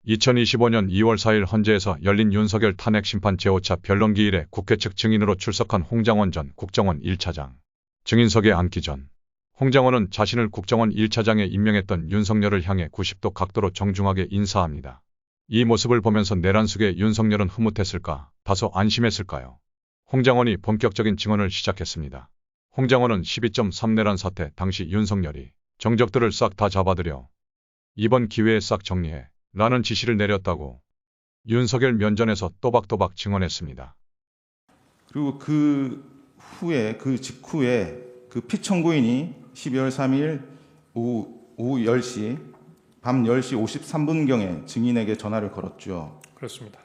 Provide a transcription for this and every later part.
2025년 2월 4일 헌재에서 열린 윤석열 탄핵 심판 제5차 변론 기일에 국회 측 증인으로 출석한 홍장원 전 국정원 1차장. 증인석에 앉기 전 홍장원은 자신을 국정원 1차장에 임명했던 윤석열을 향해 90도 각도로 정중하게 인사합니다. 이 모습을 보면서 내란 속에 윤석열은 흐뭇했을까, 다소 안심했을까요? 홍장원이 본격적인 증언을 시작했습니다. 홍장원은 12.3 내란 사태 당시 윤석열이 정적들을 싹 다 잡아들여 이번 기회에 싹 정리해 라는 지시를 내렸다고 윤석열 면전에서 또박또박 증언했습니다. 그리고 그 직후에 그 피청구인이 12월 3일 오후 10시, 밤 10시 53분경에 증인에게 전화를 걸었죠. 그렇습니다.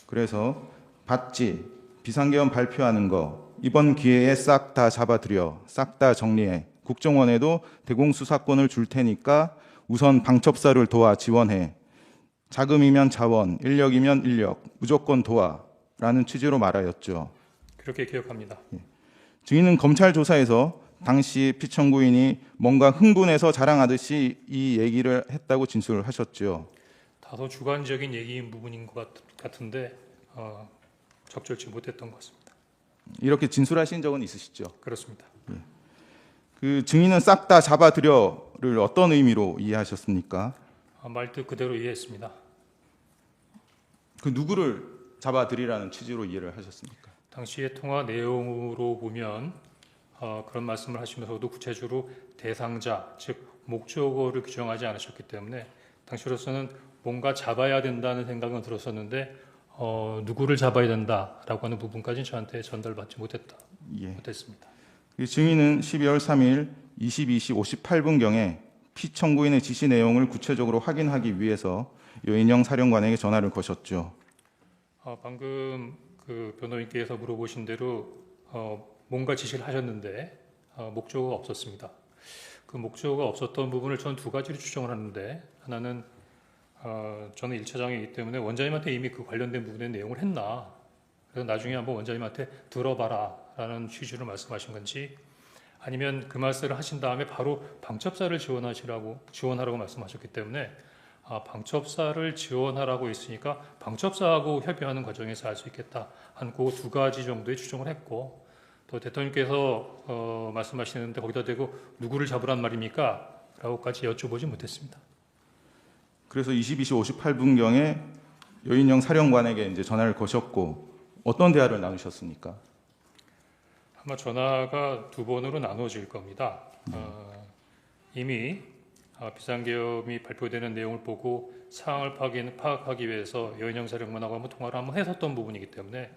그래서 봤지, 비상계엄 발표하는 거 이번 기회에 싹 다 잡아들여, 싹 다 정리해. 국정원에도 대공수사권을 줄 테니까 우선 방첩사를 도와 지원해. 자금이면 자원, 인력이면 인력, 무조건 도와. 라는 취지로 말하였죠. 그렇게 기억합니다. 증인은 검찰 조사에서 당시 피청구인이 뭔가 흥분해서 자랑하듯이 이 얘기를 했다고 진술을 하셨죠. 다소 주관적인 얘기인 부분인 것 같은데 적절치 못했던 것 같습니다. 이렇게 진술하신 적은 있으시죠? 그렇습니다. 그 증인은 싹 다 잡아들여를 어떤 의미로 이해하셨습니까? 말뜻 그대로 이해했습니다. 그 누구를 잡아들이라는 취지로 이해를 하셨습니까? 당시의 통화 내용으로 보면 그런 말씀을 하시면서도 구체적으로 대상자, 즉 목적어를 규정하지 않으셨기 때문에 당시로서는 뭔가 잡아야 된다는 생각은 들었었는데 누구를 잡아야 된다라고 하는 부분까지는 저한테 전달받지 못했습니다. 그 증인은 12월 3일 22시 58분경에 피청구인의 지시 내용을 구체적으로 확인하기 위해서 여인영 사령관에게 전화를 거셨죠. 방금 그 변호인께서 물어보신 대로 뭔가 지시를 하셨는데 목적어가 없었습니다. 그 목적어가 없었던 부분을 저는 두 가지로 추정을 하는데, 하나는 저는 1차장이기 때문에 원장님한테 이미 그 관련된 부분의 내용을 했나, 그래서 나중에 한번 원장님한테 들어봐라 라는 취지로 말씀하신 건지, 아니면 그 말씀을 하신 다음에 바로 방첩사를 지원하라고 말씀하셨기 때문에 방첩사를 지원하라고 했으니까 방첩사하고 협의하는 과정에서 알 수 있겠다 한 그 두 가지 정도의 추정을 했고, 또 대통령께서 말씀하시는데 거기다 대고 누구를 잡으란 말입니까? 라고까지 여쭤보지 못했습니다. 그래서 22시 58분경에 여인영 사령관에게 이제 전화를 거셨고 어떤 대화를 나누셨습니까? 아마 전화가 두 번으로 나눠질 겁니다. 이미 비상계엄이 발표되는 내용을 보고 상황을 파악하기 위해서 여인영 사령관하고 한번 통화를 한번 했었던 부분이기 때문에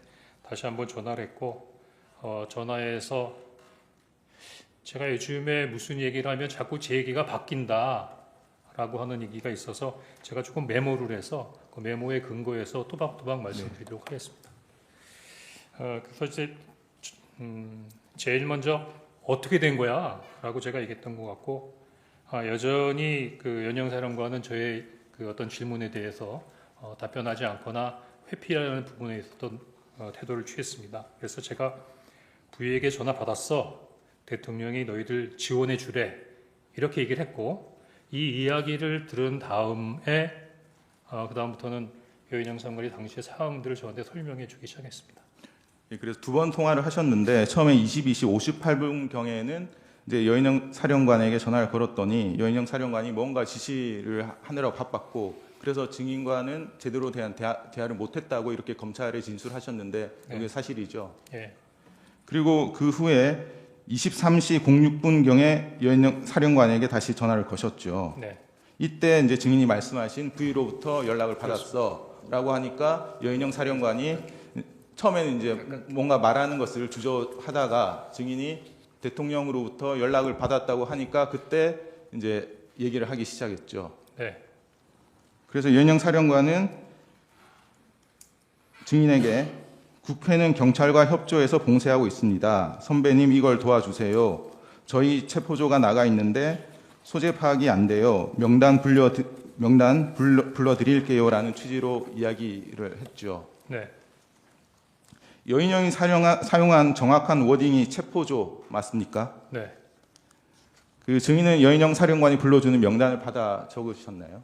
다시 한번 전화를 했고, 전화해서 제가 요즘에 무슨 얘기를 하면 자꾸 제 얘기가 바뀐다라고 하는 얘기가 있어서 제가 조금 메모를 해서 그 메모에 근거해서 또박또박 말씀드리도록 하겠습니다. 그래서 이제 제일 먼저 어떻게 된 거야? 라고 제가 얘기했던 것 같고, 여전히 그 연영 사령관은 저의 그 어떤 질문에 대해서 답변하지 않거나 회피하는 부분에 있었던 태도를 취했습니다. 그래서 제가 부위에게 전화 받았어. 대통령이 너희들 지원해 주래. 이렇게 얘기를 했고, 이 이야기를 들은 다음에 그 다음부터는 여인영 사령관이 당시의 상황들을 저한테 설명해 주기 시작했습니다. 그래서 두 번 통화를 하셨는데 처음에 22시 58분경에는 이제 여인영 사령관에게 전화를 걸었더니 여인영 사령관이 뭔가 지시를 하느라고 바빴고, 그래서 증인과는 제대로 대한 대화를 못했다고 이렇게 검찰에 진술하셨는데 이게 사실이죠. 네. 그리고 그 후에 23시 06분경에 여인영 사령관에게 다시 전화를 거셨죠. 네. 이때 이제 증인이 말씀하신 부위로부터 연락을 받았어라고 하니까 여인영 사령관이 처음에는 이제 뭔가 말하는 것을 주저하다가 증인이 대통령으로부터 연락을 받았다고 하니까 그때 이제 얘기를 하기 시작했죠. 네. 그래서 여인영 사령관은 증인에게 국회는 경찰과 협조해서 봉쇄하고 있습니다. 선배님 이걸 도와주세요. 저희 체포조가 나가 있는데 소재 파악이 안 돼요. 명단 불러드릴게요라는 취지로 이야기를 했죠. 네. 여인영이 사용한 정확한 워딩이 체포조 맞습니까? 네. 그 증인은 여인영 사령관이 불러주는 명단을 받아 적으셨나요?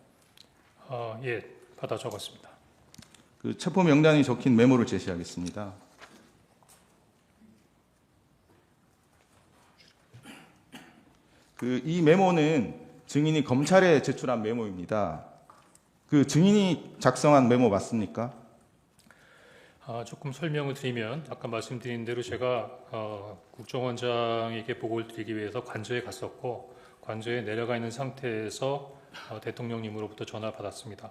예. 받아 적었습니다. 그 체포 명단이 적힌 메모를 제시하겠습니다. 이 메모는 증인이 검찰에 제출한 메모입니다. 그 증인이 작성한 메모 맞습니까? 조금 설명을 드리면 아까 말씀드린 대로 제가 국정원장에게 보고를 드리기 위해서 관저에 갔었고 관저에 내려가 있는 상태에서 대통령님으로부터 전화를 받았습니다.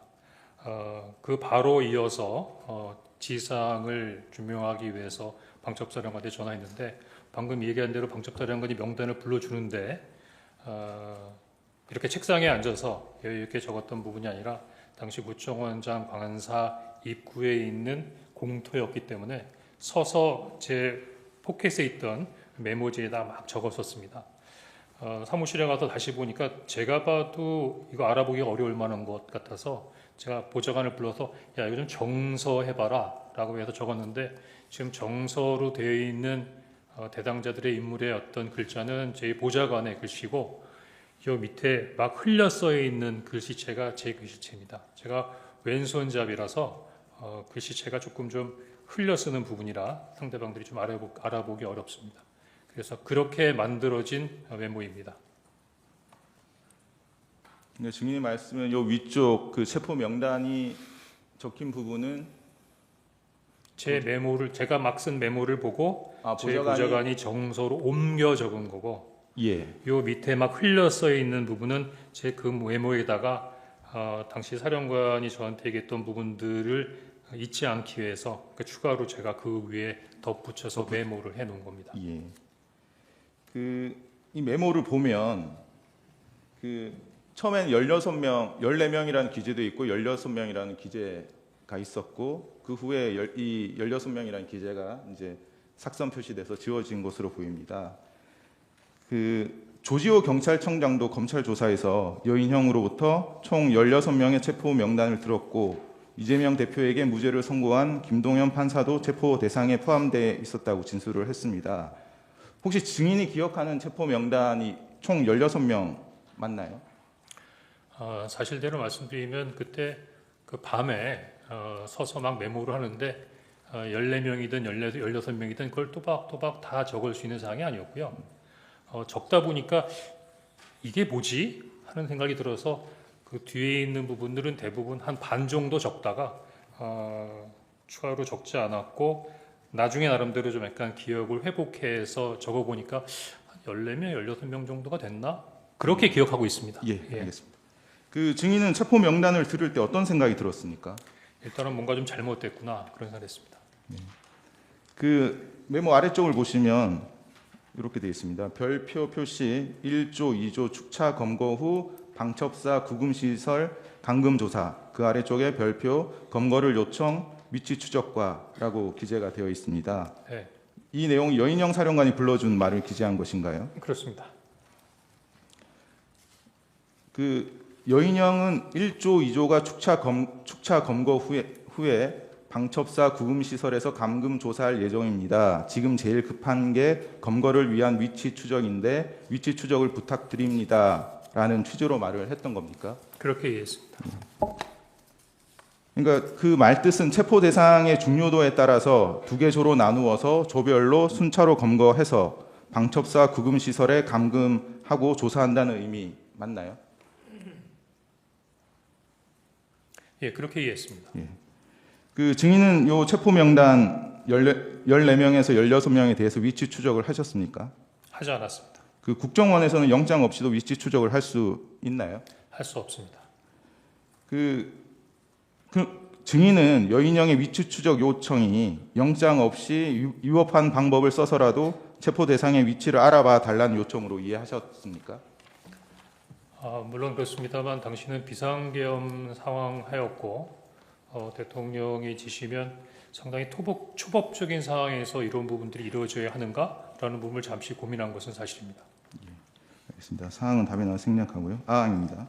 그 바로 이어서 지상을 준명하기 위해서 방첩사령관한테 전화했는데 방금 얘기한 대로 방첩사령관이 명단을 불러주는데 이렇게 책상에 앉아서 여유 있게 적었던 부분이 아니라 당시 구청원장 관사 입구에 있는 공터였기 때문에 서서 제 포켓에 있던 메모지에다 막 적었었습니다. 사무실에 가서 다시 보니까 제가 봐도 이거 알아보기 어려울 만한 것 같아서 제가 보좌관을 불러서 야 이거 좀 정서해봐라 라고 해서 적었는데 지금 정서로 되어 있는 대당자들의 인물의 어떤 글자는 제 보좌관의 글씨고 이 밑에 막 흘려 써 있는 글씨체가 제 글씨체입니다. 제가 왼손잡이라서 글씨체가 조금 좀 흘려 쓰는 부분이라 상대방들이 좀 알아보기 어렵습니다. 그래서 그렇게 만들어진 메모입니다. 증인이 말씀은 요 위쪽 그 체포 명단이 적힌 부분은 제 메모를 제가 막 쓴 메모를 보고 제 보좌관이 정서로 옮겨 적은 거고 예. 요 밑에 막 흘려 써 있는 부분은 제 그 메모에다가 당시 사령관이 저한테 얘기했던 부분들을 잊지 않기 위해서 추가로 제가 그 위에 덧붙여서 메모를 해 놓은 겁니다. 예. 이 메모를 보면 처음엔 16명, 14명이라는 기재도 있고 16명이라는 기재가 있었고 그 후에 이 16명이라는 기재가 이제 삭선 표시돼서 지워진 것으로 보입니다. 조지호 경찰청장도 검찰 조사에서 여인형으로부터 총 16명의 체포 명단을 들었고 이재명 대표에게 무죄를 선고한 김동연 판사도 체포 대상에 포함되어 있었다고 진술을 했습니다. 혹시 증인이 기억하는 체포 명단이 총 16명 맞나요? 사실대로 말씀드리면 그때 그 밤에 서서 막 메모를 하는데 14명이든 16명이든 그걸 또박또박 다 적을 수 있는 사항이 아니었고요. 적다 보니까 이게 뭐지? 하는 생각이 들어서 그 뒤에 있는 부분들은 대부분 한 반 정도 적다가 추가로 적지 않았고 나중에 나름대로 좀 약간 기억을 회복해서 적어보니까 한 14명, 16명 정도가 됐나? 그렇게 기억하고 있습니다. 예, 알겠습니다. 그 증인은 체포 명단을 들을 때 어떤 생각이 들었습니까? 일단은 뭔가 좀 잘못됐구나 그런 생각을 했습니다. 그 메모 아래쪽을 보시면 이렇게 되어 있습니다. 별표 표시 1조 2조 축차 검거 후 방첩사 구금시설 감금조사 그 아래쪽에 별표 검거를 요청 위치 추적과라고 기재가 되어 있습니다. 네. 이 내용이 여인형 사령관이 불러준 말을 기재한 것인가요? 그렇습니다. 그 여인형은 1조 2조가 축차 검거 후에 방첩사 구금시설에서 감금 조사할 예정입니다. 지금 제일 급한 게 검거를 위한 위치 추적인데 위치 추적을 부탁드립니다. 라는 취지로 말을 했던 겁니까? 그렇게 이해했습니다. 그러니까 그 말뜻은 체포 대상의 중요도에 따라서 두 개 조로 나누어서 조별로 순차로 검거해서 방첩사 구금시설에 감금하고 조사한다는 의미 맞나요? 예, 그렇게 이해했습니다. 예. 그 증인은 요 체포 명단 14명에서 16명에 대해서 위치 추적을 하셨습니까? 하지 않았습니다. 그 국정원에서는 영장 없이도 위치 추적을 할 수 있나요? 할 수 없습니다. 그 증인은 여인형의 위치 추적 요청이 영장 없이 위법한 방법을 써서라도 체포 대상의 위치를 알아봐 달라는 요청으로 이해하셨습니까? 물론 그렇습니다만 당시는 비상계엄 상황하였고 대통령이 지시면 상당히 초법적인 상황에서 이런 부분들이 이루어져야 하는가라는 부분을 잠시 고민한 것은 사실입니다. 알겠습니다. 사항은 답변을 생략하고요. 아닙니다.